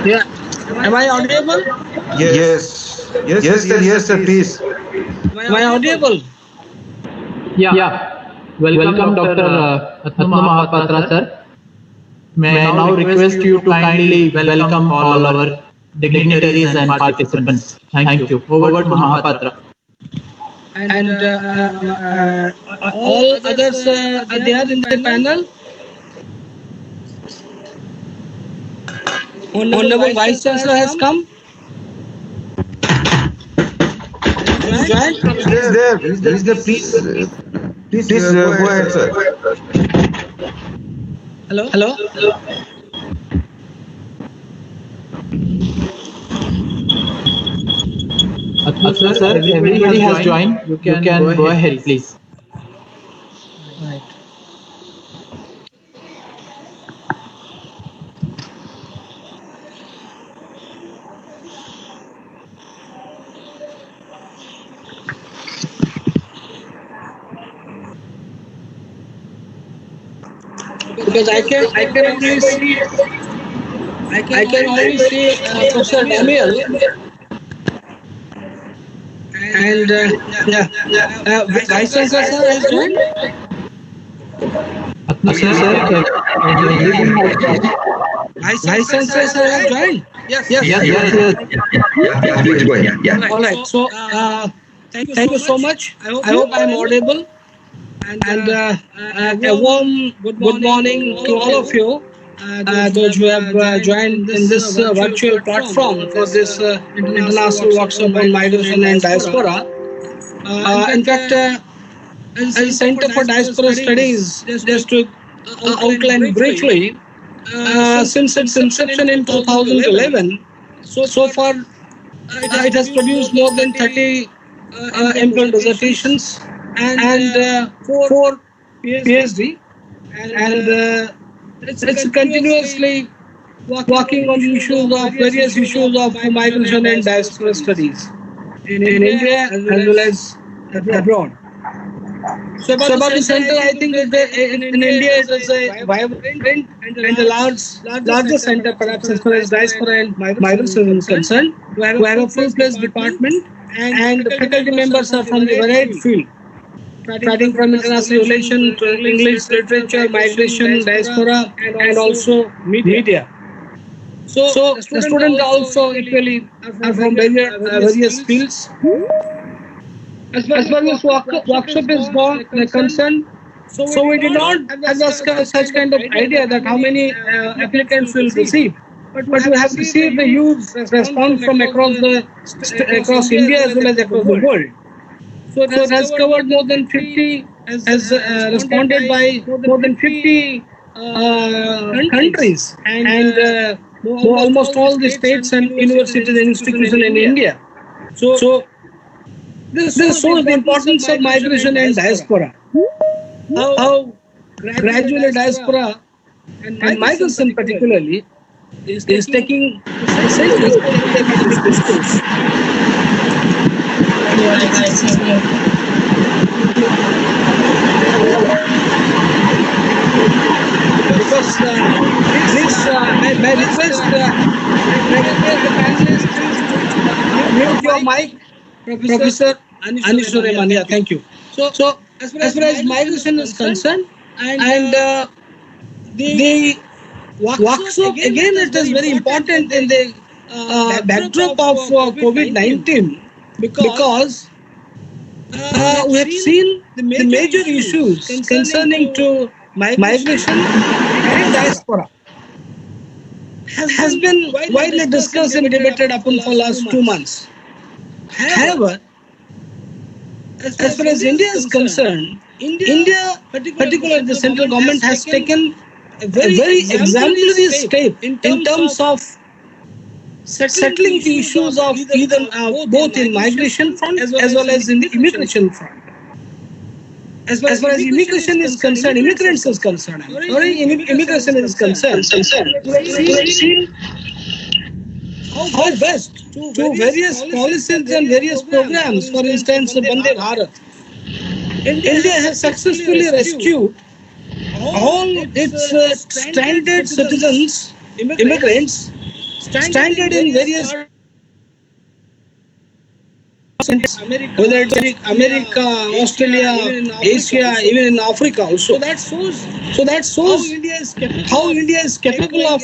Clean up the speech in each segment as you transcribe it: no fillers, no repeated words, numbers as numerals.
Yeah. Am I audible? Yes, sir, please. Am I audible? Yeah. Welcome, Dr. Atma Mahapatra, sir. May I now request you to kindly welcome all our dignitaries and participants. Thank you. Over to Mahapatra. And all others are there in the panel. Honorable Vice Chancellor has come. He's joined. He's there. Please go ahead, sir. Hello. Atma sir, everybody has joined. You can go ahead, please. Right. Because I can only see Professor Daniel and Vice Chancellor sir has joined. Atma sir, Vice Chancellor sir has joined. Yes. Please go ahead. Yeah. All right. So thank you so much. I hope I am audible. And a warm good morning to all of you, those who have joined in this virtual platform for this international workshop on migration and diaspora. In fact, as a Center for Diaspora Studies, just to outline briefly, since its inception in 2011, so far it has produced more than 30 MPhil dissertations and 4 PhD, and it's continuously working on various issues of migration and diaspora studies in India as well as abroad. So about the center, I think in India it is a vibrant and the largest center perhaps as far as diaspora and migration is concerned. We have a full-fledged department and the faculty members are from the varied field, starting from international relations to English literature, migration, diaspora, and also media. So the students also equally are from various fields. As far as workshop is concerned, so we did not have such kind of idea that how many applicants will receive. But we have received a huge response from across India as well as across the world. So it has covered more than 50, has responded by more than 50 countries and almost all the states and universities and institutions in India. So this shows the importance of migration and diaspora. How gradually diaspora and migration particularly is taking essential discourse. Because may request the panelists mute your mic, Professor Anish Remania. Thank you. So as far as migration is concerned, and the workshop again, it is very important in the backdrop of COVID-19 because we have seen the major issues concerning to migration and diaspora has been widely discussed and debated upon for last 2 months. However, as far as India is concerned, India, particularly the central government, has taken a very exemplary step in terms of settling the issues of either both in migration front as well as in the immigration front. As far as immigration is concerned, immigration is concerned, we've seen how best through various policies and various programs, for instance, Vande Bharat, India has successfully rescued all its stranded citizens, immigrants, standard in various, whether it's America, Australia, Asia, even in Africa also. So that shows how India is capable of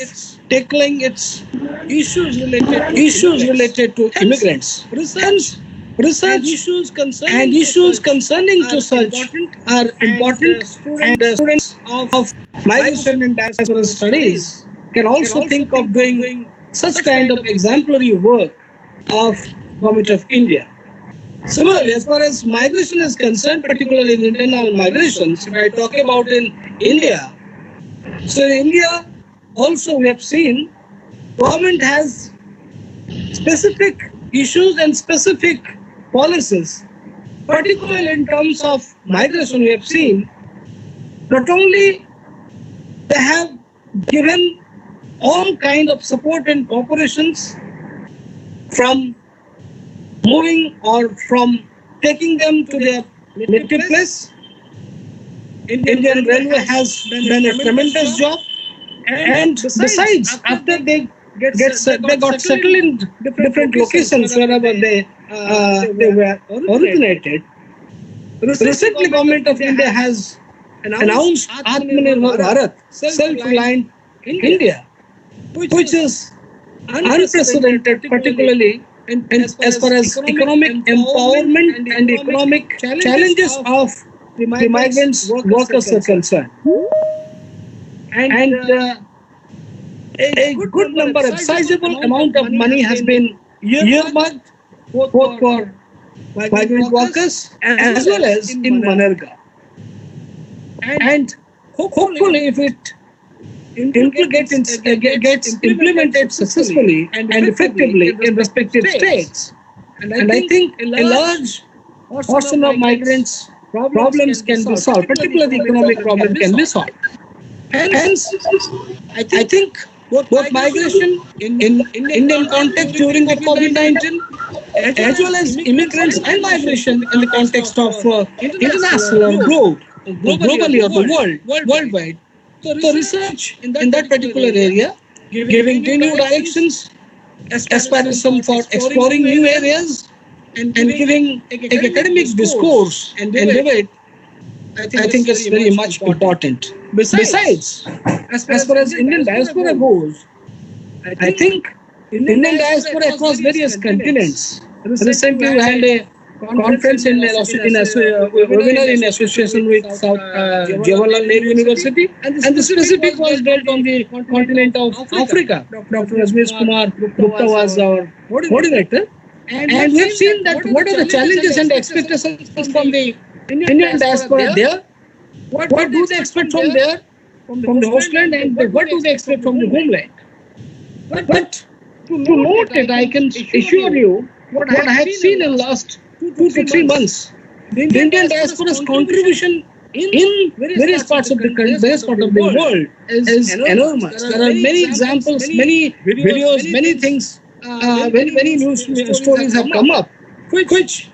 tackling its issues related to immigrants. Research and issues concerning to such are important, and students of migration and diaspora studies can also think of doing such kind of exemplary work of Government of India. Similarly, as far as migration is concerned, particularly in internal migrations, if I talk about in India, so in India also we have seen government has specific issues and specific policies, particularly in terms of migration. We have seen not only they have given all kind of support and cooperations from moving or from taking them to their native place. Indian Railway has done a tremendous job, and besides, after they got settled in different locations wherever they were originated. Recently, Government of India has announced Atmanirbhar Bharat, self-reliant India, which is unprecedented, particularly as far as economic empowerment and economic challenges of the migrants workers are concerned. And a good number, a sizable amount of money has been earmarked both for migrant workers as well as in Manrega. And hopefully, if it gets implemented successfully and effectively in respective states, and I think a large portion of migrants' problems can be solved, particularly the economic problem can be solved. Hence, I think both migration in Indian context during the COVID-19, as well as immigrants and migration in the context of international or globally or the worldwide. So research in that particular area, giving new directions, aspiration for exploring new areas, and giving academic discourse and debate, I think is very much important. Besides, as far as Indian diaspora goes, I think Indian diaspora across various continents. Recently, we had a conference in webinar in association with Jawaharlal Nehru University, and the specific was dealt on the continent of Africa. Dr. Rajneesh Kumar Gupta was our moderator, and we have seen that what are the challenges and expectations from the Indian diaspora there. What do they expect from there, from the homeland, and what do they expect from the homeland? But to note it, I can assure you what I have seen in the last 2 to 3 months. The Indian diaspora's contribution in various parts of the world is enormous. There are many examples, many videos, many things, many news stories have come up, which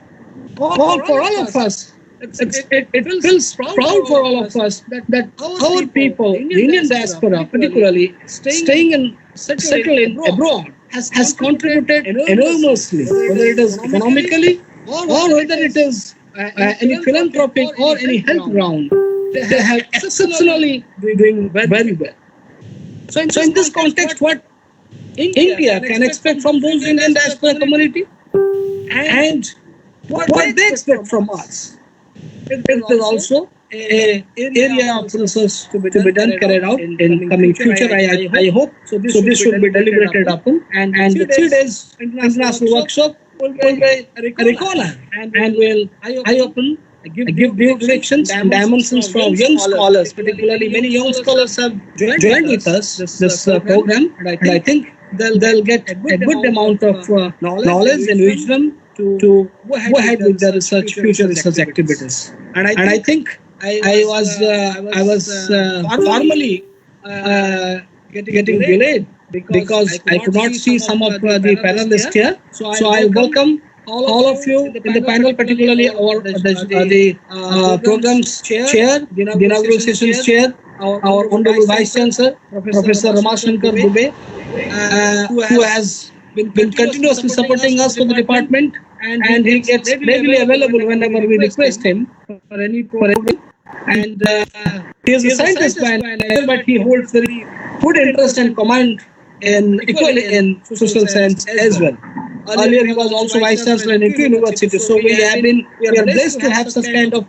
for all of us, it feels proud for all of us that our people, the Indian diaspora particularly, staying and settling abroad, has contributed enormously, whether it is economically or whether it is any philanthropic or any health ground. They have exceptionally doing very well. So in this context, what India can expect from those Indian diaspora community, and what they expect from us. It is also an area of research to be done, carried out in coming future. I hope so. This should be deliberated upon, and the 3 days international workshop will be a reckoner, and will eye-open, give new directions and dimensions from young scholars. Particularly, many young scholars have joined with us this program, and I think they'll get a good amount of knowledge and wisdom to go ahead with the future research activities. And I think I was formally getting delayed because I could not see some of the panelists here. So I welcome all of you in the panel, particularly our the program's chair, the inaugural session's chair, our Honorable Vice Chancellor, Professor Ramashankar Dubey, who has been continuously supporting us for the department, and he gets readily available whenever we request him for any program. And he is a scientist by nature, but he holds very good interest and command equally in social science as well. Earlier, he was also Vice Chancellor in INTU University, so we are blessed to have such kind of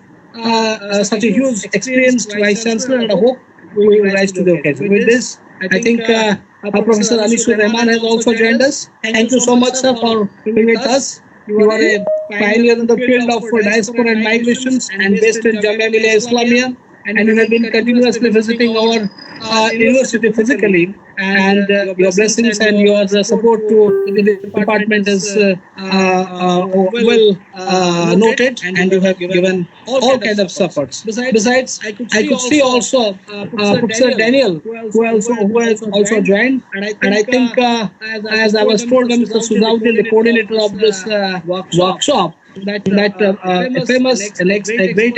such a huge experienced Vice Chancellor, and I hope we will rise to the occasion. With this, I think Professor Anisur Rahman has also joined us. Thank you so much, sir, for being with us. You are a pioneer in the field of diaspora and migrations and based in Jamia Millia Islamia, and you have been continuously visiting our university physically, and your blessings and your support to the department is well noted, and you have given all kinds of supports. Besides, I could see also Professor Daniel, who has also joined, and I think as I was told by Mr. Sudauddin, the coordinator of this workshop, that a famous, a great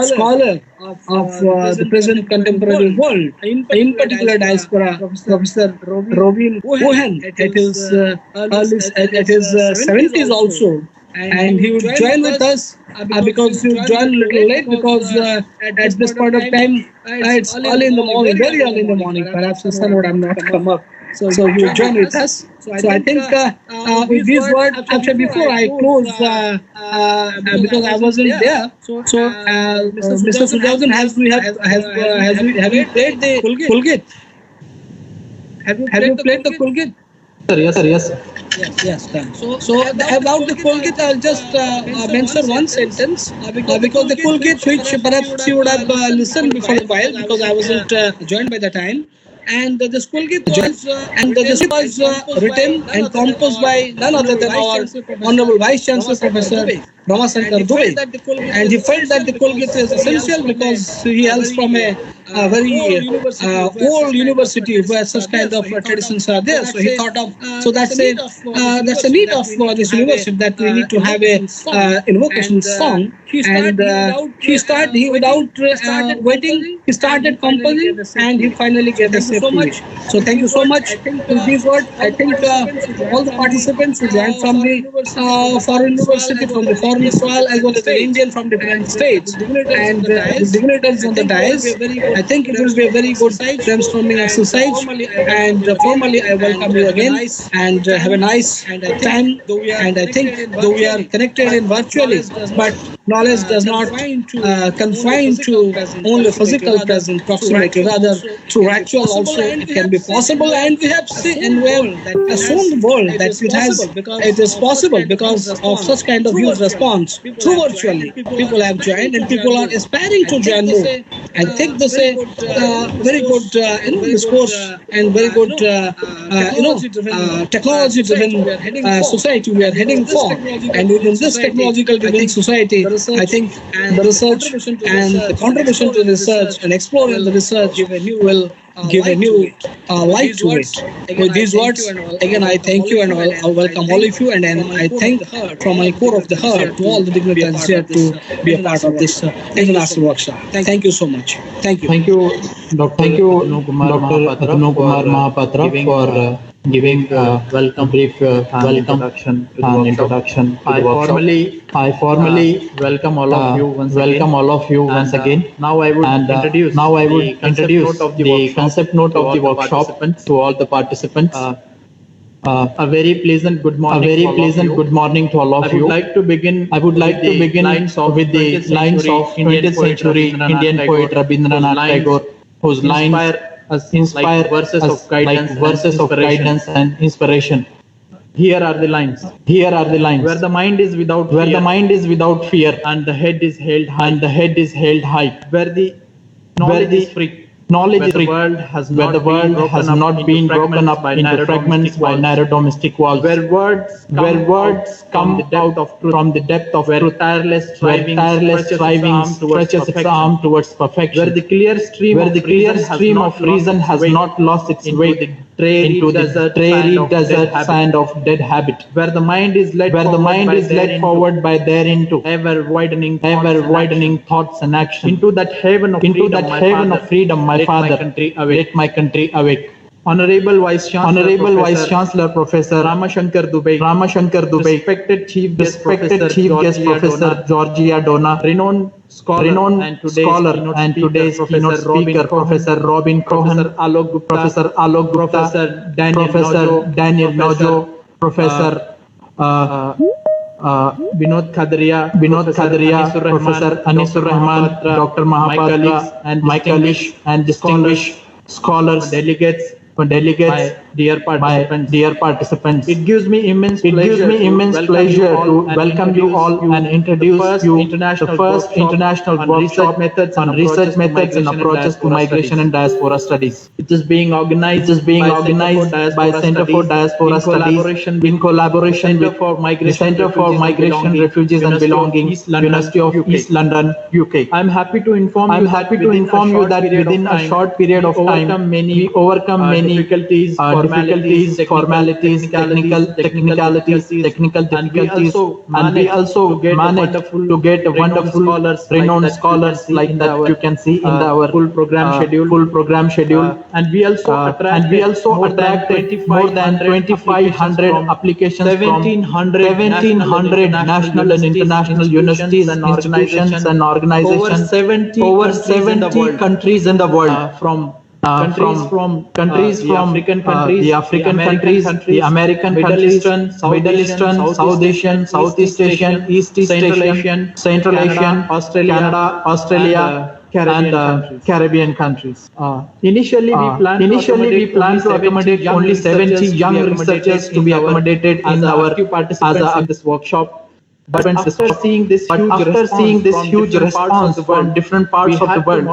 scholar of the present contemporary world, in particular diaspora, Professor Robin Cohen, at his 70s also, and he would join with us because he would join a little late because at this point of time it's early in the morning, very early in the morning. Perhaps the sun would have not come up. So he will join with us. So I think with these words, actually before I close, because I wasn't there, so Mr. Sudauddin, have you played the Kulgit? Have you played the Kulgit? Yes. Yes, done. So about the Kulgit, I'll just mention one sentence because the Kulgit, which perhaps you would have listened before a while, because I wasn't joined by the time. And this Kulgit was written and composed by none other than our Honorable Vice Chancellor, Professor Ramashankar Dubey. And he felt that the Kulgit is essential because he hails from a very old university where such kind of traditions are there. So he thought of, so that's a need of this university, that we need to have a invocation song. And he without waiting, he started composing, and he finally gave us so much. So thank you so much. With these words, I think all the participants who joined from the foreign university, from the foreign soil, as well as the Indian from different states, and the dignitaries on the dais, I think it will be a very good brainstorming exercise. And formally, I welcome you again, and have a nice time. And I think though we are connected in virtually, but knowledge does not confine to only physical presence, proximity. Rather, through actual also it can be possible, and we have seen and we have assumed the world that it is possible because of such kind of huge response through virtually. People have joined, and people are aspiring to join more. I think this is a very good discourse and very good technology-driven society we are heading for. And within this technological-driven society, I think the research and the contribution to research and exploring the research will give a new light to it. With these words, again, I thank you and I welcome all of you, and I thank from my core of the heart to all the dignitaries here to be a part of this international workshop. Thank you so much. Thank you. Thank you, Dr. Atanu Kumar Mahapatra, for giving welcome brief introduction to the I formally welcome all of you once again. Now I would introduce the concept note of the workshop to all the participants. A very pleasant good morning to all of you. I would like to begin with the lines of 20th century Indian poet Rabindranath Tagore, whose lines inspire verses of guidance and inspiration. Here are the lines. Where the mind is without fear, and the head is held high. Where the knowledge is free. Where the world has not been broken up into fragments by narrow domestic walls. Where words come out from the depth of truth, tireless striving stretches its arm towards perfection. Where the clear stream of reason has not lost its way into the dreary desert sand of dead habit, where the mind is led forward by therein to ever widening thoughts and actions, into that haven of freedom, my Father, let my country awake. Honorable Vice Chancellor Professor Ramashankar Dubey, respected Chief Guest Professor Georgia Dona, renowned scholar and today's keynote speaker Professor Robin Cohen, Professor Alok Gupta, Professor Daniel Nojo, Professor Vinod Khadria, Professor Anisur Rahman, Dr. Mahapatra, and my colleagues and distinguished scholars, delegates, dear participants. It gives me immense pleasure to welcome you all and introduce you the first international workshop on research methods and approaches to migration and diaspora studies. It is being organized by Center for Diaspora Studies in collaboration with the Center for Migration, Refugees and Belonging, University of East London, UK. I am happy to inform you that within a short period of time, we overcome many difficulties, formalities, technical difficulties, and we also managed to get wonderful renowned scholars like that you can see in our full program schedule. And we also attracted more than 2,500 applications from 1,700 national and international universities and institutions and organizations, over 70 countries in the world, from the African countries, the American countries, Middle Eastern, South Asian, Southeast Asian, East Asian, Central Asian, Australia, and Caribbean countries. Initially, we planned to accommodate only 70 young researchers to be accommodated in our as this workshop. But after seeing this huge response from different parts of the world,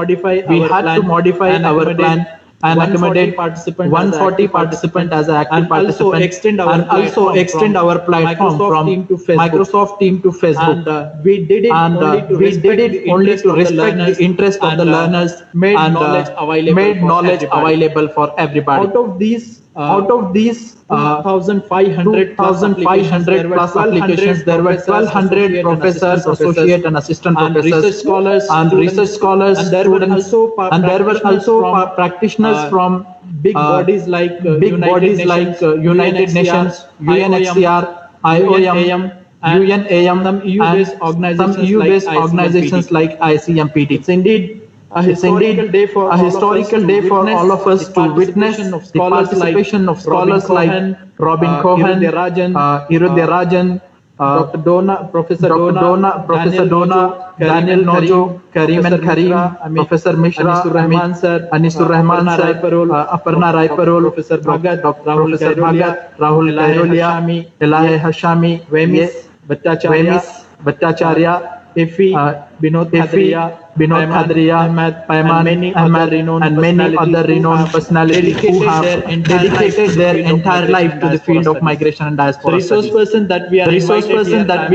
we had to modify our plan and accommodate 140 participants as an active participant, and also extend our platform from Microsoft Team to Facebook. And we did it only to respect the interest of the learners, and made knowledge available for everybody. Out of these 2,500 plus applications, there were 1,200 professors, associate and assistant professors, and research scholars, and there were also practitioners from big bodies like United Nations, UNHCR, IOM, UNAM, and some EU-based organizations like ICMPT. It's indeed a historical day for all of us to witness the participation of scholars like Robin Cohen, Irudya Rajan, Professor Dona, Daniel Nojo, Karim and Karim, Professor Mishra, Anisur Rahman sir, Aparna Rai Parol, Professor Bhagat, Rahul Kairolia, Elahe Hashami, Vemis, Bhattacharya, Vinod Khadria, Payman, and many other renowned personalities who have dedicated their entire life to the field of migration and diaspora. The resource person that we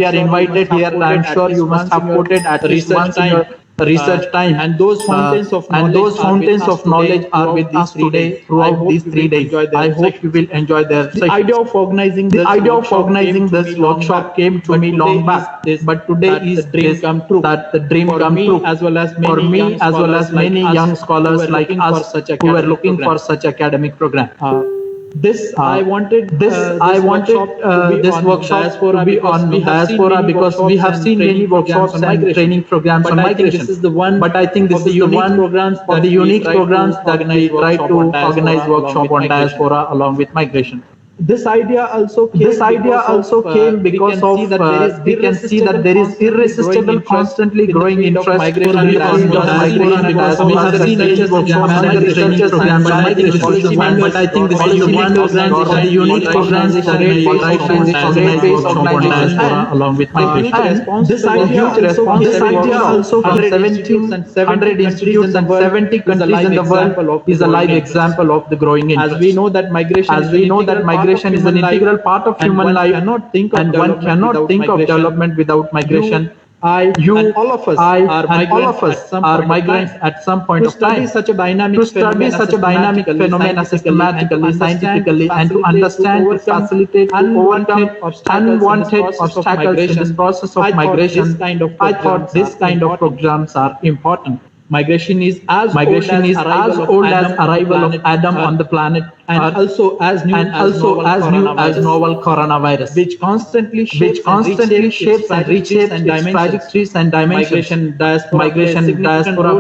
are invited here, I am sure you must have quoted at least once in your research time, and those fountains of knowledge are with us today throughout these 3 days. I hope you will enjoy their sessions. The idea of organizing this workshop came to me long back, but today is the dream come true, as well as many young scholars like us who were looking for such academic program. I wanted this workshop to be on diaspora because we have seen many workshops and training programs on migration. But I think this is the one of the unique programs that we try to organize workshop on diaspora along with migration. This idea also came because of we can see that there is irresistible, constantly growing interest in migration. We have seen researchers and migration, but I think this is one of the unique programs that we organize along with migration. This idea also from 100 institutes and 70 countries in the world is a live example of the growing interest. As we know that migration is an integral part of human life, and one cannot think of development without migration. you, and all of us I, are and all of us are migrants at some point to of time. study such a dynamic To study such a dynamic phenomenon systematically, scientifically, and to understand, to facilitate, to overcome unwanted obstacles in this process of migration, I thought this kind of programs are important. Migration is as old as arrival of Adam on the planet and Earth, also as new and also as new as novel coronavirus, which constantly shapes and reshapes its trajectories and dimensions. Migration diaspora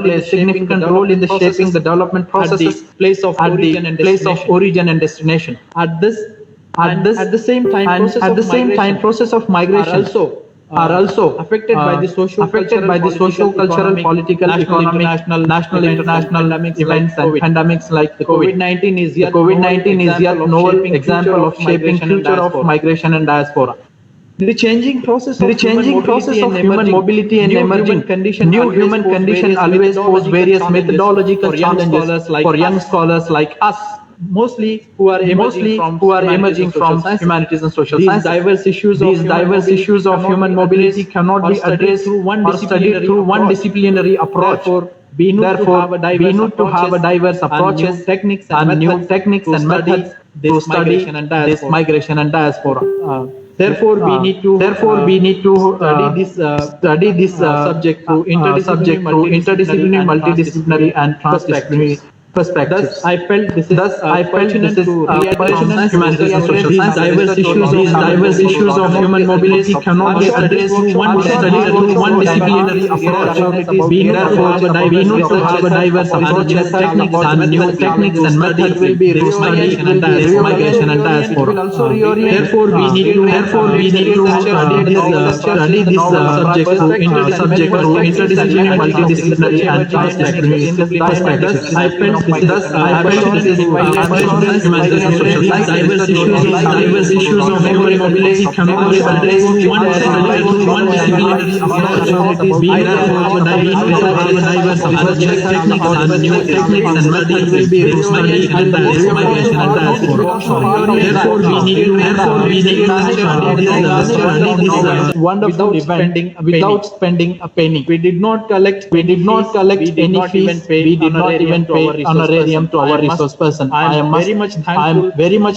plays a significant role in the shaping the development processes at the place of origin and destination. At the same time, process of migration are also affected by the socio-cultural, political, economic, national, international events and pandemics like the COVID-19 is yet novel example of shaping future of migration and diaspora. The changing process of human mobility and emerging new human condition always pose various methodological challenges for young scholars like us, mostly who are emerging from humanities and social These sciences. diverse issues of human mobility cannot be addressed studied through one disciplinary approach. Therefore, we need to have a diverse approaches and new techniques and methods to study this migration and diaspora. Therefore, we need to study this subject through interdisciplinary, multidisciplinary, and transdisciplinary perspectives. Thus, I felt this is fortunate to humanities and social these sciences. Diverse issues of human mobility cannot be addressed through one disciplinary approach. We need to have a diverse approach, techniques and new techniques and methods to study migration and diaspora. Therefore, we need to study this subject through interdisciplinary, multidisciplinary, and transdisciplinary perspectives. I felt Diverse issues of human mobility cannot be addressed through one disciplinary approach. We therefore have a diverse approach, techniques and new techniques and methods to study migration and diaspora. Therefore, we need to study this wonderful event without spending a penny. we did not collect any fees. We did not even pay honorarium to our resource person. I am very much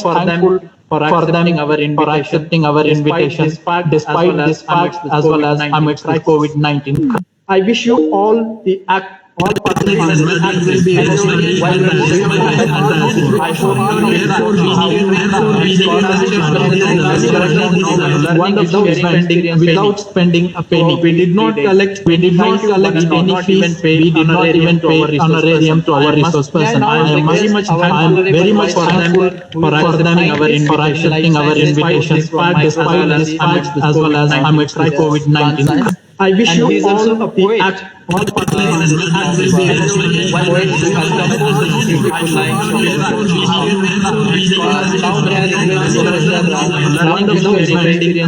thankful for accepting our invitation despite this fact as well as amidst the COVID-19. I wish you all participants will be without spending a penny. We did not collect any fees. We did not even pay honorarium to our resource person. I am very much thankful for accepting our invitation despite this fact as well as amidst the COVID-19. I wish you all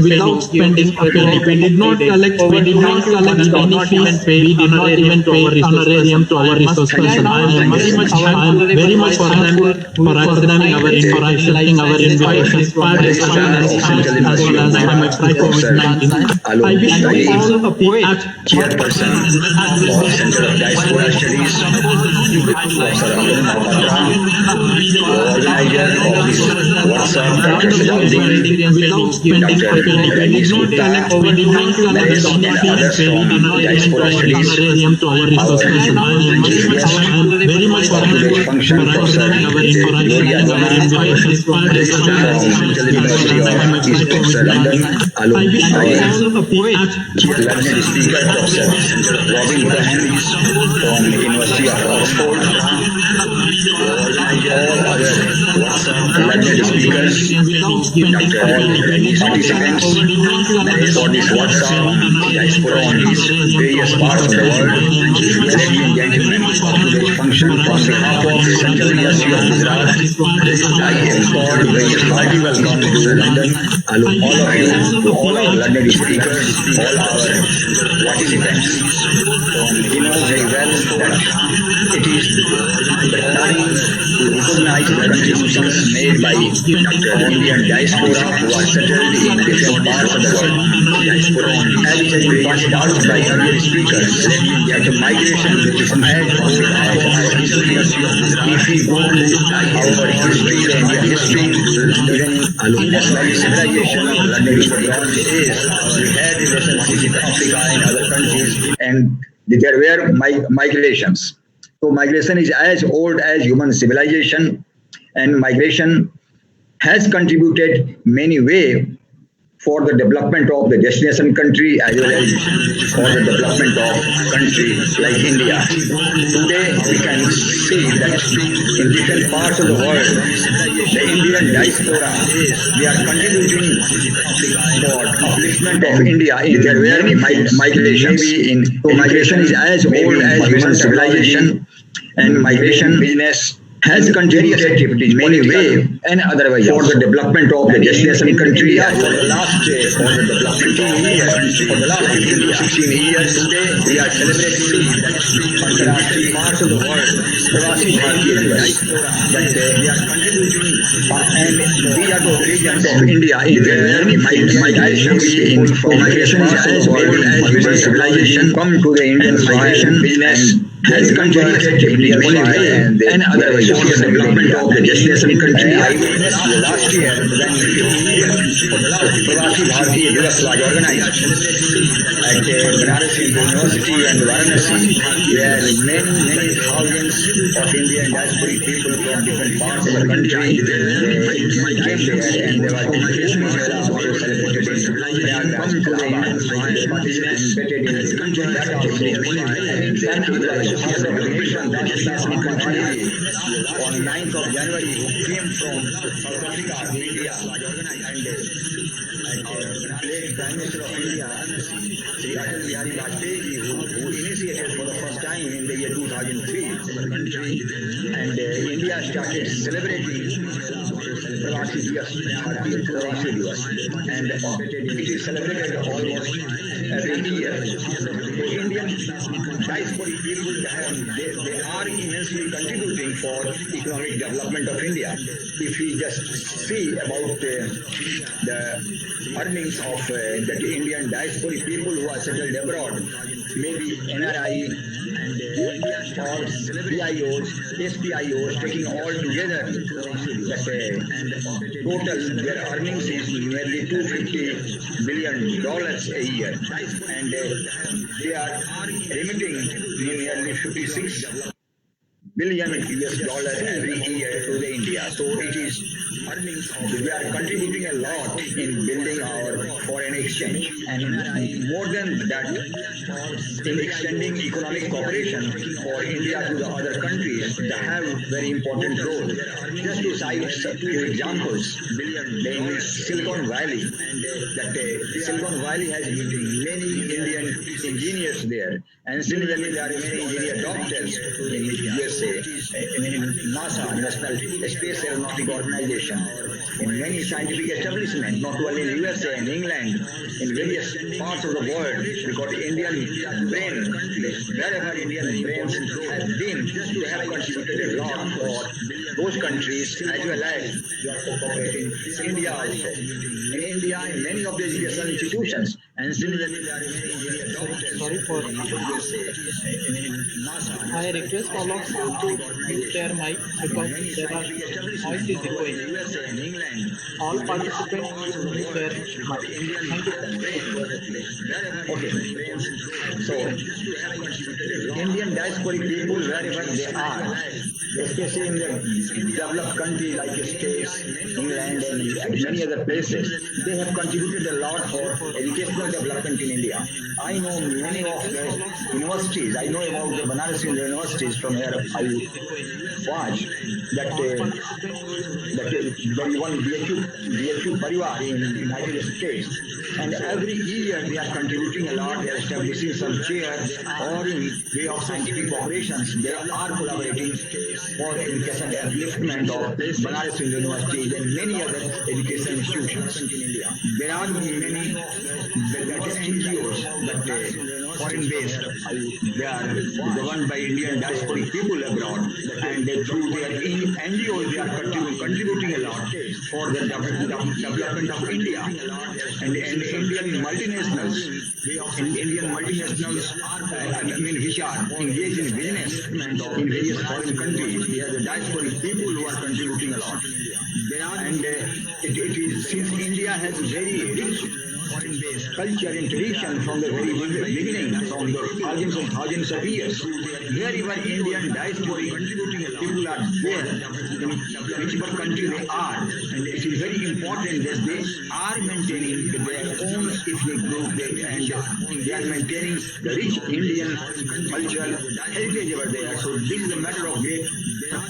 without spending a penny. We did not collect any fees. We did not even pay honorarium to our resource person. I am very much thankful for accepting our invitation despite this fact as well as amidst the COVID-19. I wish you all a poet, chairperson of Center of Diaspora Studies, Professor Abdul Mahapatra, organizer of this workshop, Dr. Salahuddin, Dr. Rajneesh Gupta, Naresh, and others from Diaspora Studies, our very much today's function, Professor Gloria Gama, from Central University of East Coast, London, along with our learned speaker, Professor Robin Graham from University of Oxford, all other learned speakers, Dr. participants for this workshop, diaspora on these various parts of the world. Ladies and gentlemen, today's function on behalf of Central University of Gujarat. I extend very hearty welcome to London, all of you, to all our London speakers, all our participants. We know very well that it is the time to recognize the contributions made by the Indian diaspora who are settled in different parts of the world. As it has been pointed out by earlier speakers, that the migration which is as old as our history. If we go to our history, the Indian history, even in Indus Valley civilization of London Bronze Age, we had relations with Africa and other countries, and there were migrations. So migration is as old as human civilization, and migration has contributed many ways for the development of the destination country as well as for the development of country like India. Today we can see that in different parts of the world, the Indian diaspora, they are contributing for upliftment of India in their very migrations. So migration is as old as human civilization, and migration business has contributed in many ways and otherwise for the development of the destination country. For the last 15 to 16 years, we are celebrating that parts of the world, Pravasi Bharatiya Divas, that they are contributing, and these are the regions of India in very migration is as old as human civilization. Come to the Indian migration business has contributed in many ways and otherwise for the development of the destination country. I witnessed last year when Pravasi Bharatiya Divas was organized at Banaras University and Varanasi, where many thousands of Indian diasporic people from different parts of the country came there, and there was also celebrated in Prayagraj, Allahabad, and participated in that also. On 9th of January, who came from South Africa, India, and late Prime Minister of India, Sri Atal Bihari Vajpayee, who initiated for the first time in the year 2003 and India started celebrating Pravasi Divas, and it is celebrated almost every year. The Indian diasporic people, they are immensely contributing for economic development of India. If we just see about the earnings of the Indian diasporic people who are settled abroad, maybe NRI and or PIOs, SPIOs, taking all together, that total their earnings is nearly $250 billion a year, and they are remitting nearly $56 billion US every year to the India. So it is earnings. We are contributing a lot in building our foreign exchange, and more than that, in extending economic cooperation for India to the other countries that have very important role. Just to cite a few examples, the Silicon Valley, that Silicon Valley has many Indian engineers there, and similarly there are many engineer doctors in USA, in NASA, National Space Aeronautic Organization, in many scientific establishments, not only in USA and England, in various parts of the world, because Indian brain, wherever Indian brains have been, they have contributed a lot for those countries as well as India also. In India, in many of the educational institutions, and similarly there are many engineer doctors. Sorry for I request all of you to mute their mic because there are noise is echoing. All participants mute their mic. Thank you. Okay. So, Indian diasporic people, wherever they are, especially in the developed countries like States, England, and many other places. They have contributed a lot for educational development in India. I know many of the universities. I know about the Banaras universities from here. I watch that there is one BHU Parivar in the United States, and every year they are contributing a lot. They are establishing some chairs or in way of scientific operations. They are collaborating for education upliftment of Banaras University and many other education institutions in India. There are many NGOs, but foreign-based. They are governed by Indian diasporic people abroad, and through their NGOs they are contributing a lot for the development of India. And Indian multinationals, which are engaged in business in various foreign countries, they are the diasporic people who are contributing a lot. And it is, since India has very rich foreign-based culture and tradition from the very beginning, from the thousands of years, wherever Indian diasporic people are there, in whichever country they are, and it is very important that they are maintaining their own ethnic group, and they are maintaining the rich Indian cultural heritage over there. So this is a matter of great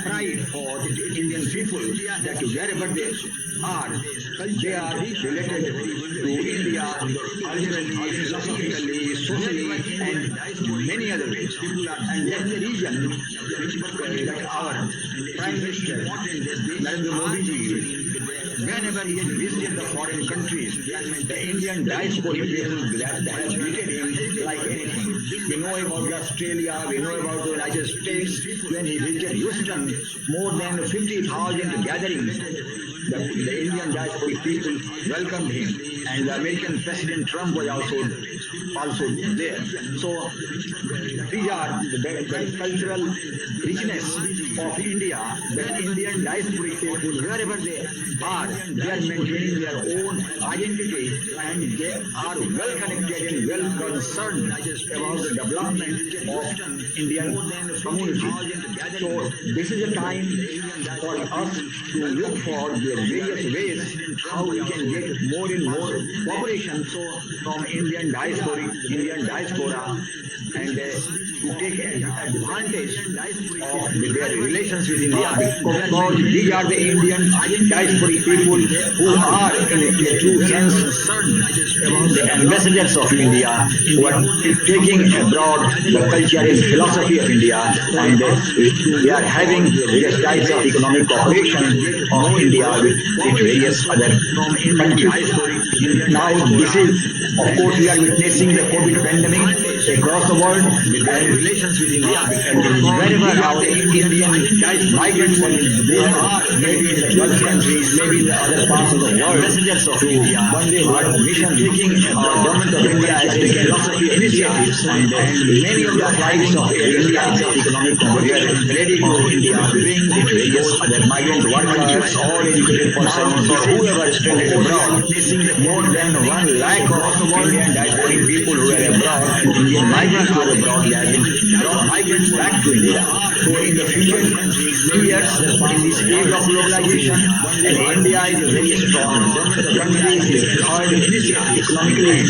pride for the Indian people that wherever they are related to India, culturally, philosophically, socially, and many other ways. And that region, that our Prime Minister, Narendra Modi ji, whenever he has visited the foreign countries, the Indian diasporic people that has greeted him like anything. We know about Australia, we know about the United States. When he visited Houston, more than 50,000 gatherings. The Indian diasporic people welcomed him, and the American President Trump was also there. So these are the cultural richness of India. The Indian diasporic people, wherever they are maintaining their own identity, and they are well connected and well concerned about the development of Indian community. So this is a time for us to look for the various ways how we can get more and more cooperation from Indian diaspora, and to take advantage of their relations with India, because these are the Indian diasporic people who are in a true sense the ambassadors of India, who are taking abroad the culture and philosophy of India, and they are having various types of economic cooperation of India with various other countries. Now this is, of course, we are witnessing the COVID pandemic across the world, and relations with India, and wherever our Indian migrants are, maybe in the Gulf countries, maybe in the other parts of the world, messengers of India, one day what mission taking government of India has taken philosophy initiatives, and many of the flights of India economic corridor ready to India bring the various other migrant workers or educated persons or whoever is stranded abroad, missing more than 1 lakh of Indian diasporic people who are abroad, Indian migrants who are abroad, they have been brought migrants back to India. So in the future years, in this age of globalization, and India is a very strong country, is the third economically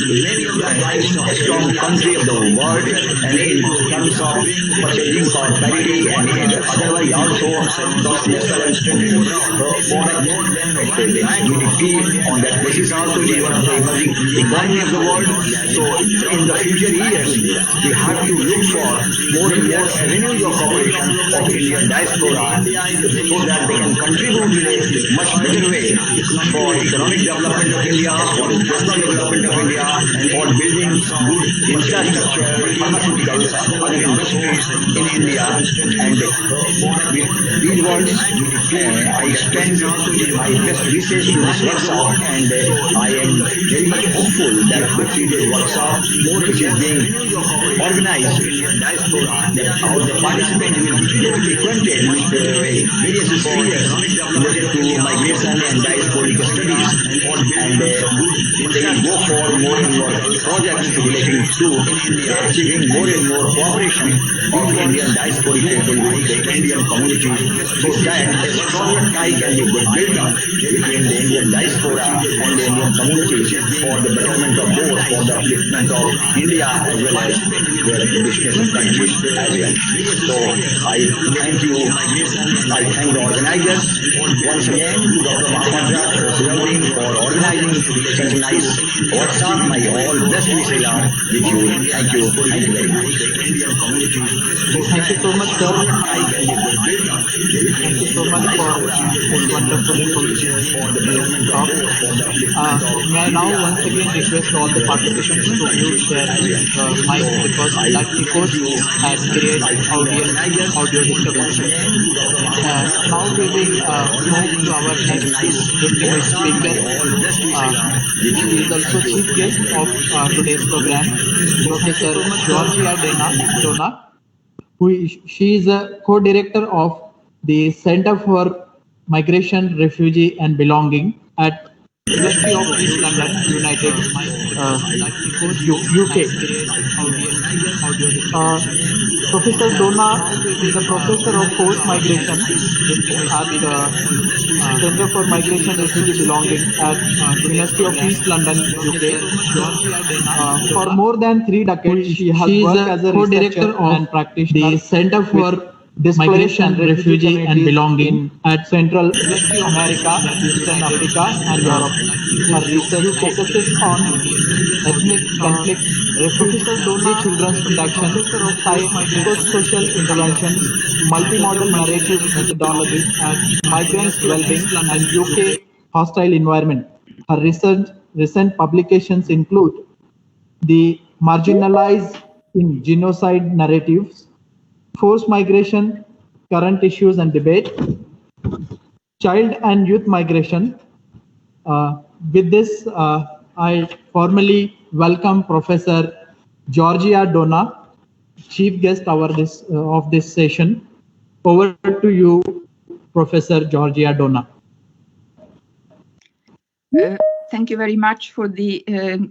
a strong country of the world, and in terms of purchasing power parity, and otherwise also lesser and strengthened GDP on that basis also is one of the emerging economy of the world. So in the future years, we have to look for more and more avenues of cooperation of Indian diaspora so that they can contribute in a much better way for economic development of India, for personal development of India, and for building good infrastructure, pharmaceuticals, other industries in India. And with these words, I extend my best wishes to this workshop, and I am very much hopeful that the 3-day workshop, which is being organized, that all the participants will get acquainted with various spheres related to migration and diasporic studies, and they will go for more and more projects relating to achieving more and more cooperation of Indian diasporic people with the Indian community, so that a stronger tie can be built up between the Indian diaspora and the Indian community for the betterment of both, for the upliftment of India as well as the business of countries as well. So I thank you. I thank the organizers once again, to Dr. Mahapadra for organizing such a nice workshop. My all best wishes are with you. Thank you. Thank you very much. Thank you so much, sir. Thank you so much for this wonderful talk. May I now once again request all the participants to mute their mic, because that echoes and creates audio disturbance. Now we will move to our next distinguished speaker. He is also chief guest of today's program, Professor Georgia Dona. She is a co-director of the Center for Migration, Refugee and Belonging at University of East London, United UK. Professor Dona is a professor of forced migration at the Center for Migration, Refugee Belonging at University of East London, UK. For more than 3 decades, she has worked as a co-director and practitioner the Center for Migration, Refugee and Belonging at Central America, Eastern Africa and Europe. Her research focuses on ethnic conflicts, Professor Dona children's protection, psychosocial interventions, multimodal narrative methodology, and migrants' well-being and UK hostile environment. Her recent publications include The Marginalized in Genocide Narratives, Forced Migration, Current Issues and Debate, Child and Youth Migration. With this, I formally welcome Professor Georgia Dona, chief guest of this session. Over to you, Professor Georgia Dona. Thank you very much for the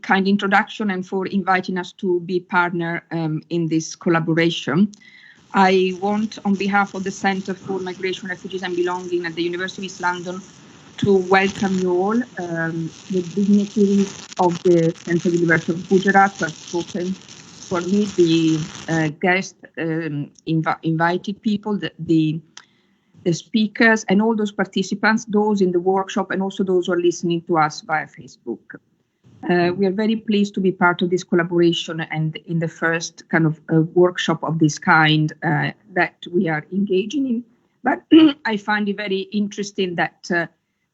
kind introduction and for inviting us to be partner in this collaboration. I want, on behalf of the Center for Migration, Refugees and Belonging at the University of East London, to welcome you all, the dignitaries of the Central University of Gujarat who have spoken for me, the guest invited people, the speakers, and all those participants, those in the workshop, and also those who are listening to us via Facebook. We are very pleased to be part of this collaboration and in the first kind of workshop of this kind that we are engaging in. But I find it very interesting that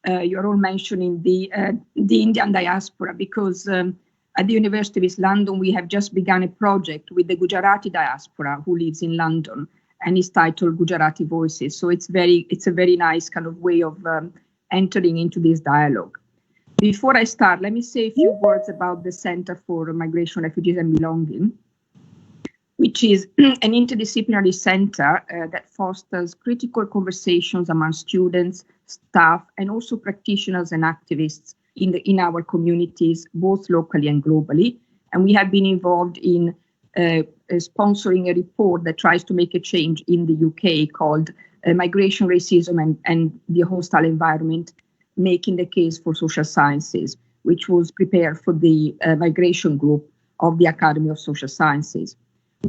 you're all mentioning the Indian diaspora, because at the University of East London, we have just begun a project with the Gujarati diaspora who lives in London, and it's titled Gujarati Voices. So it's a very nice kind of way of entering into this dialogue. Before I start, let me say a few words about the Center for Migration, Refugees and Belonging, which is an interdisciplinary center that fosters critical conversations among students, staff, and also practitioners and activists in our communities, both locally and globally. And we have been involved in sponsoring a report that tries to make a change in the UK called Migration, Racism and the Hostile Environment, Making the Case for Social Sciences, which was prepared for the migration group of the Academy of Social Sciences.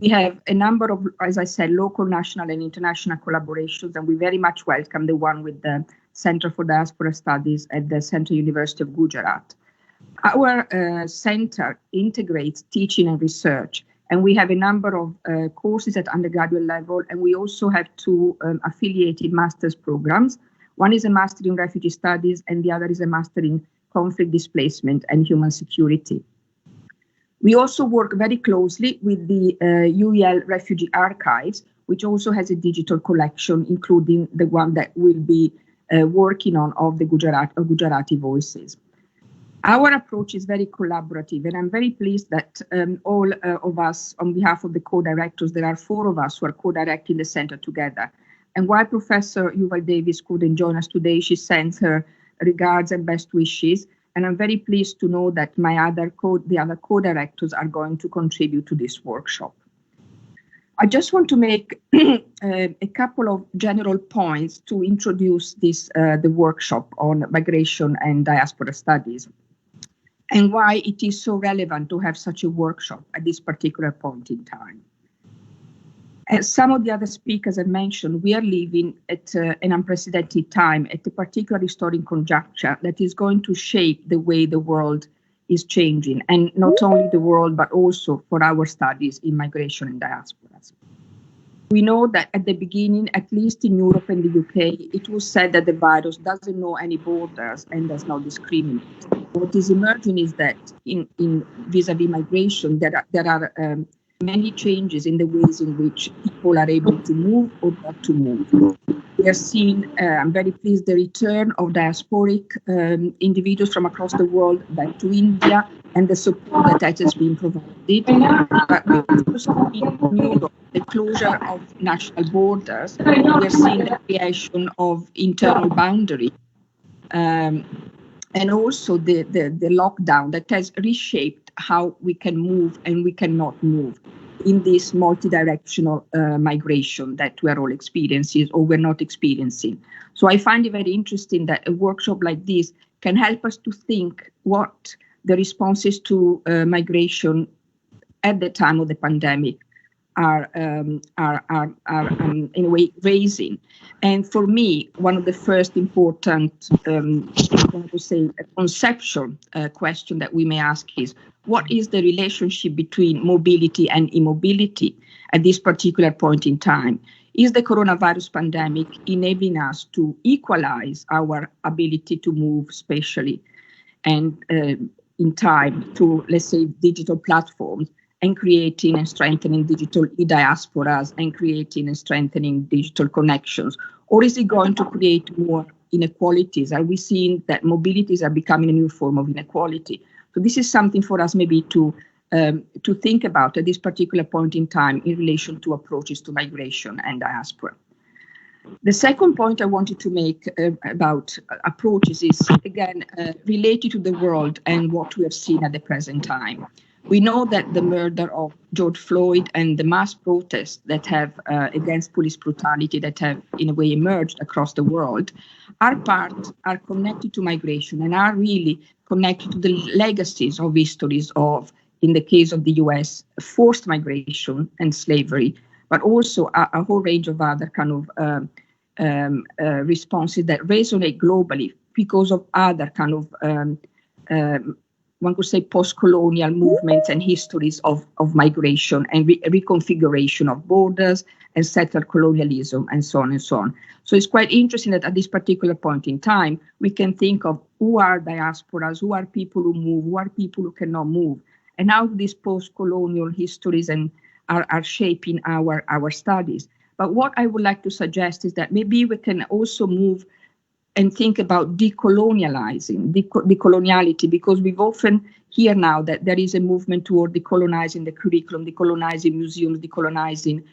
We have a number of, as I said, local, national and international collaborations, and we very much welcome the one with the Center for Diaspora Studies at the Central University of Gujarat. Our center integrates teaching and research, and we have a number of courses at undergraduate level, and we also have 2 affiliated master's programs. One is a Master in Refugee Studies, and the other is a Master in Conflict Displacement and Human Security. We also work very closely with the UEL Refugee Archives, which also has a digital collection, including the one that we'll be working on of the Gujarati Voices. Our approach is very collaborative, and I'm very pleased that all of us, on behalf of the co-directors, there are 4 of us who are co-directing the center together. And while Professor Yuval Davis couldn't join us today, she sends her regards and best wishes. And I'm very pleased to know that the other co-directors are going to contribute to this workshop. I just want to make a couple of general points to introduce the workshop on migration and diaspora studies, and why it is so relevant to have such a workshop at this particular point in time. As some of the other speakers have mentioned, we are living at an unprecedented time, at a particular historic conjuncture that is going to shape the way the world is changing, and not only the world, but also for our studies in migration and diasporas. We know that at the beginning, at least in Europe and the UK, it was said that the virus doesn't know any borders and does not discriminate. What is emerging is that in vis-a-vis migration, there are many changes in the ways in which people are able to move or not to move. We are seeing, I'm very pleased, the return of diasporic individuals from across the world back to India and the support that has been provided. But we also see in Europe the closure of national borders. We are seeing the creation of internal boundaries. And also the lockdown that has reshaped how we can move and we cannot move in this multi-directional migration that we are all experiencing or we're not experiencing. So I find it very interesting that a workshop like this can help us to think what the responses to migration at the time of the pandemic are in a way raising. And for me, one of the first important, conceptual question that we may ask is, what is the relationship between mobility and immobility at this particular point in time? Is the coronavirus pandemic enabling us to equalize our ability to move spatially and in time through, let's say, digital platforms, and creating and strengthening digital e-diasporas and creating and strengthening digital connections? Or is it going to create more inequalities? Are we seeing that mobilities are becoming a new form of inequality? So this is something for us maybe to think about at this particular point in time in relation to approaches to migration and diaspora. The second point I wanted to make about approaches is, again, related to the world and what we have seen at the present time. We know that the murder of George Floyd and the mass protests that have against police brutality that have in a way emerged across the world are connected to migration and are really connected to the legacies of histories of, in the case of the US, forced migration and slavery, but also a whole range of other kind of responses that resonate globally because of other kind of one could say post-colonial movements and histories of migration and reconfiguration of borders and settler colonialism and so on and so on. So it's quite interesting that at this particular point in time, we can think of who are diasporas, who are people who move, who are people who cannot move, and how these post-colonial histories and are shaping our studies. But what I would like to suggest is that maybe we can also move and think about decolonializing, decoloniality, because we've often hear now that there is a movement toward decolonizing the curriculum, decolonizing museums, decolonizing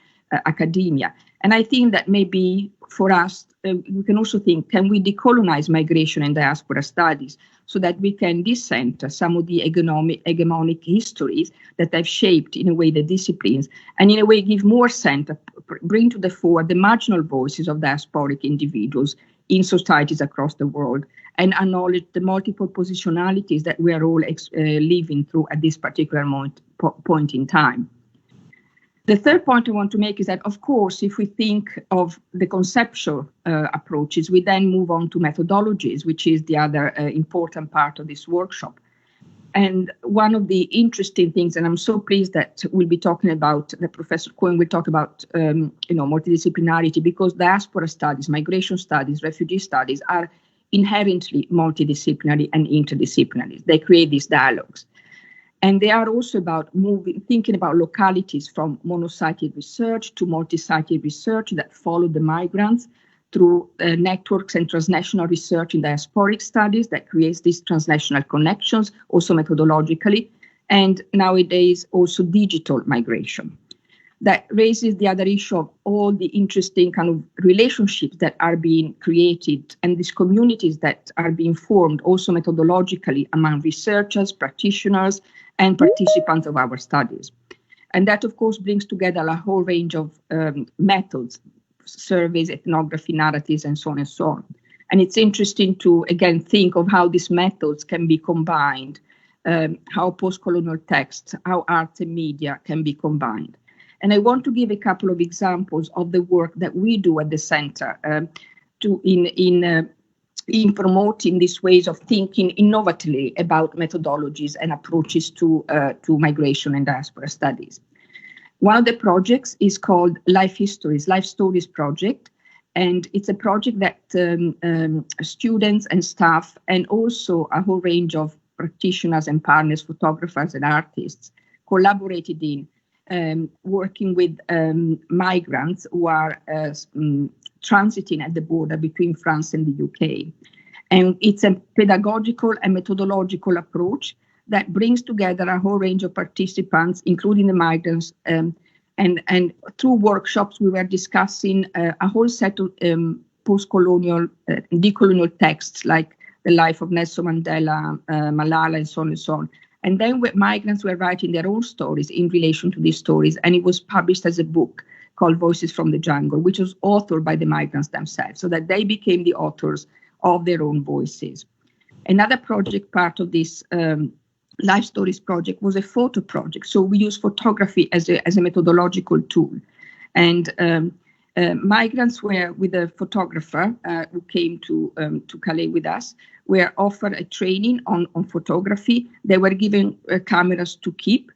academia. And I think that maybe for us, we can also think, can we decolonize migration and diaspora studies so that we can decenter some of the hegemonic histories that have shaped, in a way, the disciplines, and in a way give more center, bring to the fore the marginal voices of diasporic individuals in societies across the world, and acknowledge the multiple positionalities that we are all living through at this particular point in time. The third point I want to make is that, of course, if we think of the conceptual approaches, we then move on to methodologies, which is the other important part of this workshop. And one of the interesting things, and I'm so pleased that we'll be talking about, that Professor Cohen will talk about, multidisciplinarity, because diaspora studies, migration studies, refugee studies are inherently multidisciplinary and interdisciplinary. They create these dialogues. And they are also about thinking about localities from mono-sited research to multi-sited research that follow the migrants, through networks and transnational research in diasporic studies that creates these transnational connections, also methodologically, and nowadays also digital migration. That raises the other issue of all the interesting kind of relationships that are being created and these communities that are being formed also methodologically among researchers, practitioners, and participants of our studies. And that, of course, brings together a whole range of methods, surveys, ethnography, narratives, and so on and so on. And it's interesting to, again, think of how these methods can be combined, how post-colonial texts, how art and media can be combined. And I want to give a couple of examples of the work that we do at the center in promoting these ways of thinking innovatively about methodologies and approaches to migration and diaspora studies. One of the projects is called Life Stories Project, and it's a project that students and staff and also a whole range of practitioners and partners, photographers and artists collaborated in, working with migrants who are transiting at the border between France and the UK. And it's a pedagogical and methodological approach that brings together a whole range of participants, including the migrants. And through workshops, we were discussing a whole set of post-colonial, decolonial texts like the life of Nelson Mandela, Malala, and so on and so on. And then migrants were writing their own stories in relation to these stories, and it was published as a book called Voices from the Jungle, which was authored by the migrants themselves, so that they became the authors of their own voices. Another project, part of this Life Stories project, was a photo project. So we use photography as a methodological tool. And migrants were with a photographer who came to Calais with us, were offered a training on photography. They were given cameras to keep,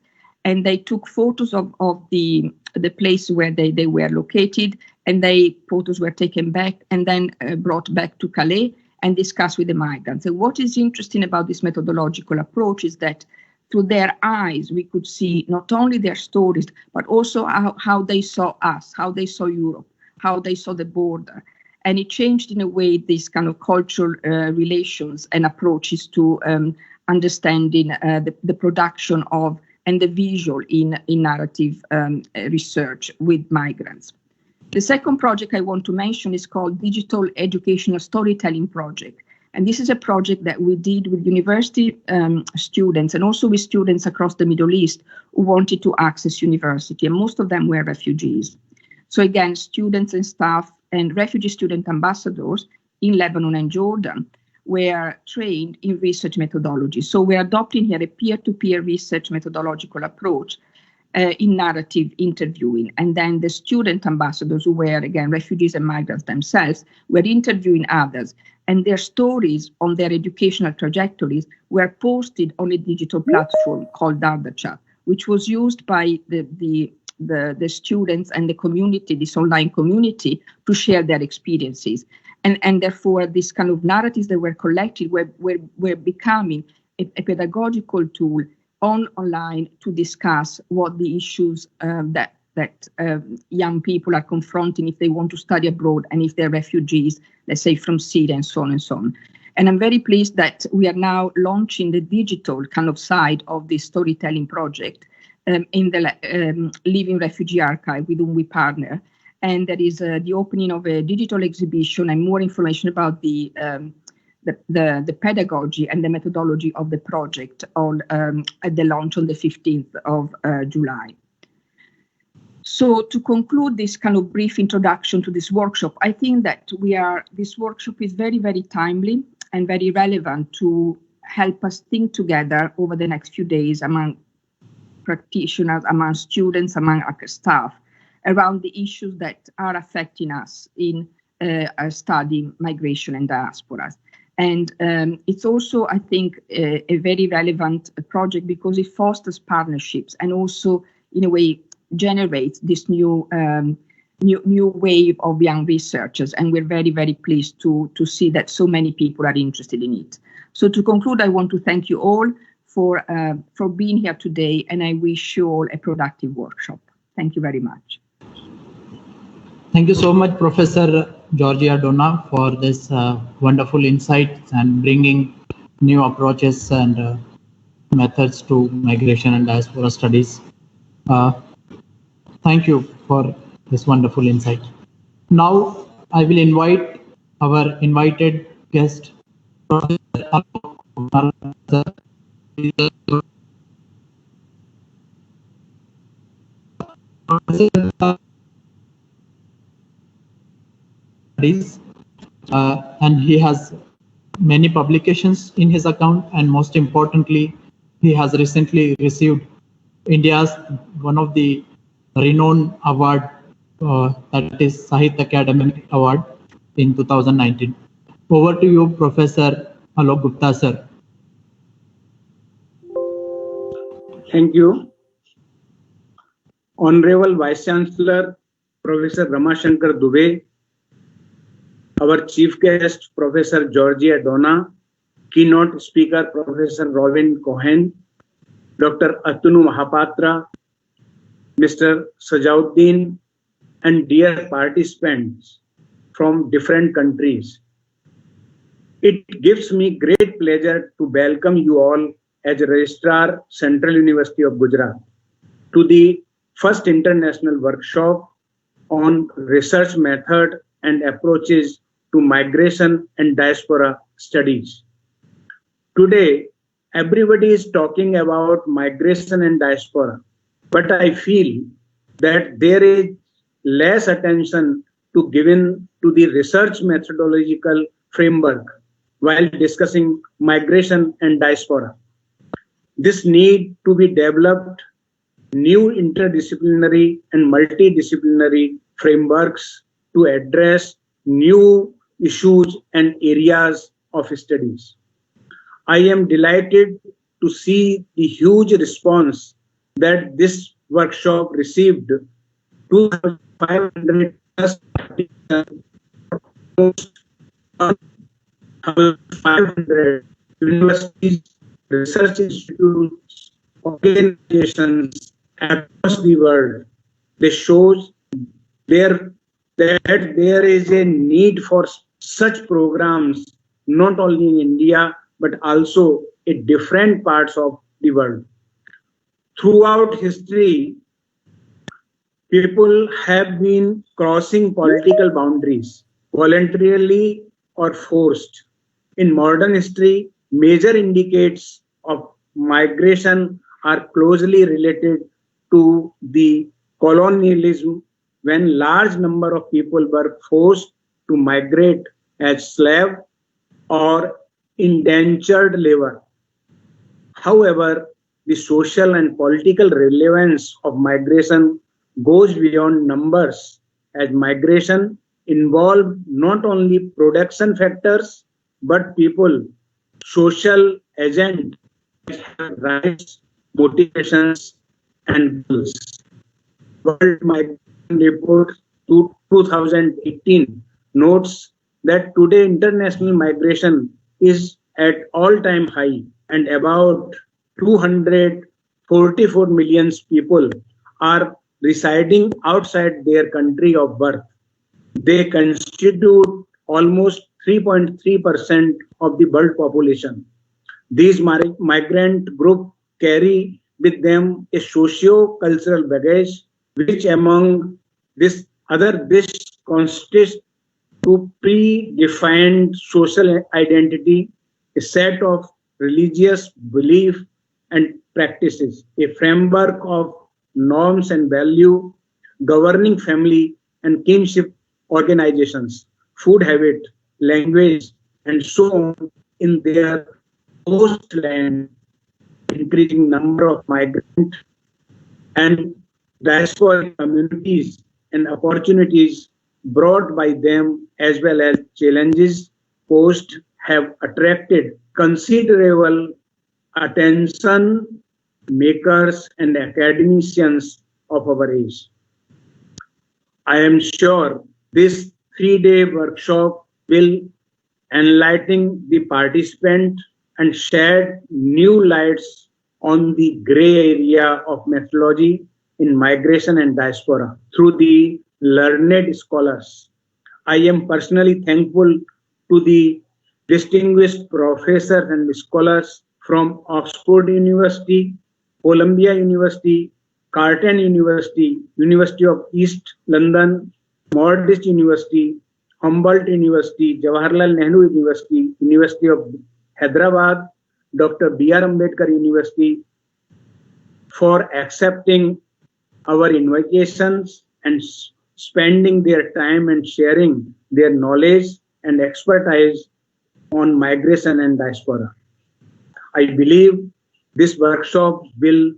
and they took photos of the place where they were located, and photos were taken back and then brought back to Calais and discussed with the migrants. And what is interesting about this methodological approach is that through their eyes, we could see not only their stories, but also how they saw us, how they saw Europe, how they saw the border. And it changed in a way these kind of cultural relations and approaches to understanding the production of and the visual in narrative research with migrants. The second project I want to mention is called Digital Educational Storytelling Project. And this is a project that we did with university students and also with students across the Middle East who wanted to access university, and most of them were refugees. So again, students and staff and refugee student ambassadors in Lebanon and Jordan were trained in research methodology. So we're adopting here a peer-to-peer research methodological approach in narrative interviewing. And then the student ambassadors, who were, again, refugees and migrants themselves, were interviewing others. And their stories on their educational trajectories were posted on a digital platform called DardaChat, which was used by the students and the community, this online community, to share their experiences. And therefore, this kind of narratives that were collected were becoming a pedagogical tool online to discuss what the issues that young people are confronting if they want to study abroad and if they're refugees, let's say from Syria and so on and so on. And I'm very pleased that we are now launching the digital kind of side of this storytelling project in the Living Refugee Archive with whom we partner. And there is the opening of a digital exhibition and more information about the pedagogy and the methodology of the project at the launch on the 15th of July. So to conclude this kind of brief introduction to this workshop, I think that this workshop is very, very timely and very relevant to help us think together over the next few days among practitioners, among students, among our staff, around the issues that are affecting us in studying migration and diasporas. And it's also, I think, a very relevant project because it fosters partnerships and also, in a way, generates this new wave of young researchers. And we're very, very pleased to see that so many people are interested in it. So to conclude, I want to thank you all for being here today, and I wish you all a productive workshop. Thank you very much. Thank you so much, Professor Georgia Donna, for this wonderful insights and bringing new approaches and methods to migration and diaspora studies. Thank you for this wonderful insight. Now, I will invite our invited guest, Professor and he has many publications in his account, and most importantly, he has recently received India's one of the renowned award, that is Sahitya Academy Award in 2019. Over to you, Professor Alok Gupta, sir. Thank you. Honorable Vice Chancellor, Professor Ramashankar Dubey, our Chief Guest, Professor Georgia Donna, Keynote Speaker, Professor Robin Cohen, Dr. Atanu Mahapatra, Mr. Sajauddin, and dear participants from different countries. It gives me great pleasure to welcome you all as Registrar, Central University of Gujarat, to the first international workshop on research method and approaches to migration and diaspora studies. Today, everybody is talking about migration and diaspora, but I feel that there is less attention to given to the research methodological framework while discussing migration and diaspora. This need to be developed new interdisciplinary and multidisciplinary frameworks to address new issues and areas of studies. I am delighted to see the huge response that this workshop received. 2,500 plus 1,500 universities, research institutes, organizations across the world. This shows that there is a need for such programs, not only in India, but also in different parts of the world. Throughout history, people have been crossing political boundaries, voluntarily or forced. In modern history, major indicators of migration are closely related to the colonialism, when large number of people were forced to migrate as slave or indentured labor. However, the social and political relevance of migration goes beyond numbers, as migration involves not only production factors, but people, social agents, rights, motivations, and goals. World Migration Report 2018 notes that today international migration is at all-time high, and about 244 million people are residing outside their country of birth. They constitute almost 3.3% of the world population. These migrant groups carry with them a socio-cultural baggage, which among this consists to predefined social identity, a set of religious belief and practices, a framework of norms and value governing family and kinship organizations, food habit, language, and so on in their host land. Increasing number of migrant and diaspora communities and opportunities brought by them, as well as challenges posed, have attracted considerable attention makers and academicians of our age. I am sure this 3-day workshop will enlighten the participant and shed new lights on the gray area of methodology in migration and diaspora through the learned scholars. I am personally thankful to the distinguished professors and scholars from Oxford University, Columbia University, Carleton University, University of East London, Moreditch University, Humboldt University, Jawaharlal Nehru University, University of Hyderabad, Dr. B.R. Ambedkar University for accepting our invitations and spending their time and sharing their knowledge and expertise on migration and diaspora. I believe this workshop will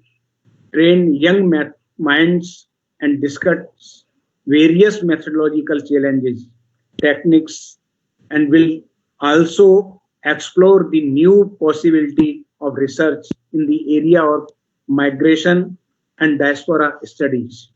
train young minds and discuss various methodological challenges, techniques, and will also explore the new possibility of research in the area of migration and diaspora studies.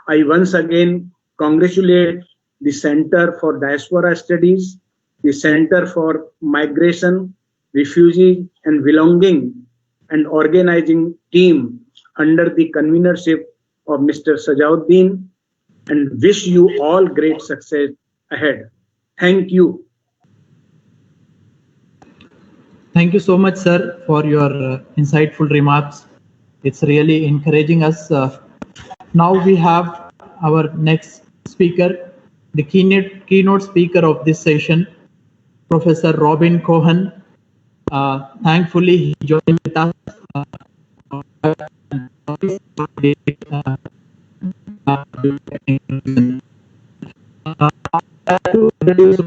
I once again congratulate the Center for Diaspora Studies, the Center for Migration, Refugee and Belonging and organizing team under the convenership of Mr. Sajauddin, and wish you all great success ahead. Thank you. Thank you so much, sir, for your insightful remarks. It's really encouraging us. Now we have our next speaker, the keynote speaker of this session, Professor Robin Cohen. Thankfully, he joined with us. To introduce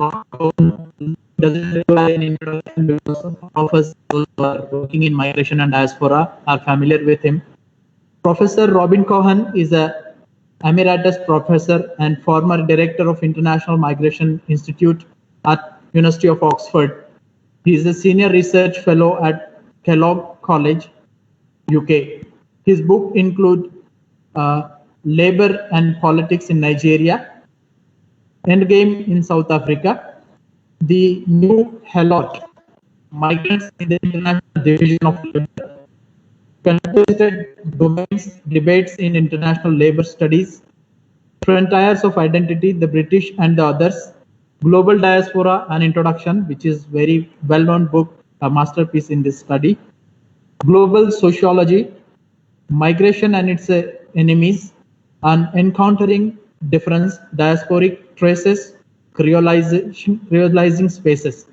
doesn't require an introduction because of us who are working in migration and diaspora are familiar with him. Professor Robin Cohen is a Emeritus Professor and former Director of International Migration Institute at University of Oxford. He is a Senior Research Fellow at Kellogg College, UK. His book include Labour and Politics in Nigeria, Endgame in South Africa, The New Helot, Migrants in the International Division of Labour, Contested Domains, Debates in International Labour Studies, Frontiers of Identity, the British and the Others, Global Diaspora, an Introduction, which is very well-known book, a masterpiece in this study, Global Sociology, Migration and its Enemies, and Encountering Difference, Diasporic Traces, Creolizing Spaces.